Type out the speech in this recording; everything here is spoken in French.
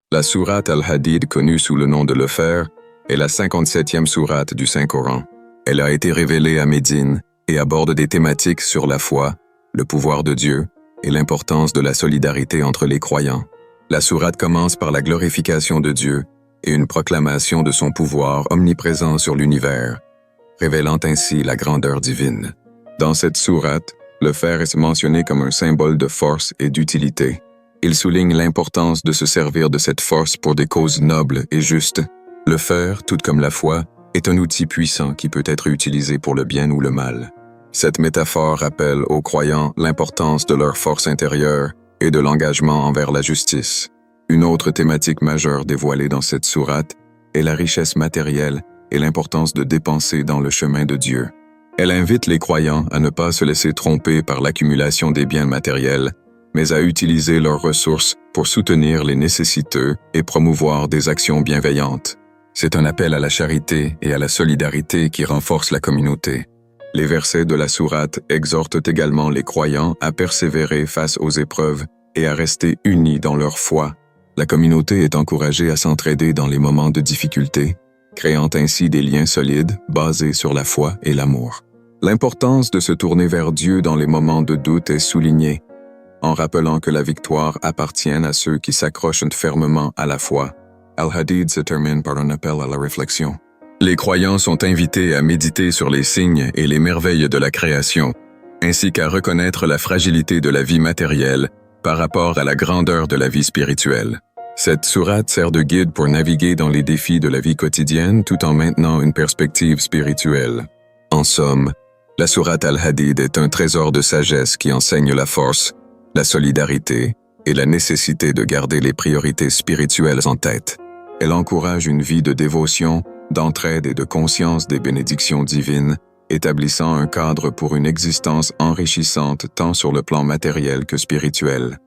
La sourate Al-Hadid, connue sous le nom de Le Fer, est la 57e sourate du Saint-Coran. Elle a été révélée à Médine et aborde des thématiques sur la foi, le pouvoir de Dieu et l'importance de la solidarité entre les croyants. La sourate commence par la glorification de Dieu et une proclamation de son pouvoir omniprésent sur l'univers, révélant ainsi la grandeur divine. Dans cette sourate, le fer est mentionné comme un symbole de force et d'utilité. Il souligne l'importance de se servir de cette force pour des causes nobles et justes. Le fer, tout comme la foi, est un outil puissant qui peut être utilisé pour le bien ou le mal. Cette métaphore rappelle aux croyants l'importance de leur force intérieure et de l'engagement envers la justice. Une autre thématique majeure dévoilée dans cette sourate est la richesse matérielle et l'importance de dépenser dans le chemin de Dieu. Elle invite les croyants à ne pas se laisser tromper par l'accumulation des biens matériels, mais à utiliser leurs ressources pour soutenir les nécessiteux et promouvoir des actions bienveillantes. C'est un appel à la charité et à la solidarité qui renforce la communauté. Les versets de la sourate exhortent également les croyants à persévérer face aux épreuves et à rester unis dans leur foi. La communauté est encouragée à s'entraider dans les moments de difficulté, créant ainsi des liens solides basés sur la foi et l'amour. L'importance de se tourner vers Dieu dans les moments de doute est soulignée, en rappelant que la victoire appartient à ceux qui s'accrochent fermement à la foi. Al-Hadid se termine par un appel à la réflexion. Les croyants sont invités à méditer sur les signes et les merveilles de la création, ainsi qu'à reconnaître la fragilité de la vie matérielle par rapport à la grandeur de la vie spirituelle. Cette sourate sert de guide pour naviguer dans les défis de la vie quotidienne tout en maintenant une perspective spirituelle. En somme, la sourate Al-Hadid est un trésor de sagesse qui enseigne la force, la solidarité et la nécessité de garder les priorités spirituelles en tête. Elle encourage une vie de dévotion, d'entraide et de conscience des bénédictions divines, établissant un cadre pour une existence enrichissante tant sur le plan matériel que spirituel.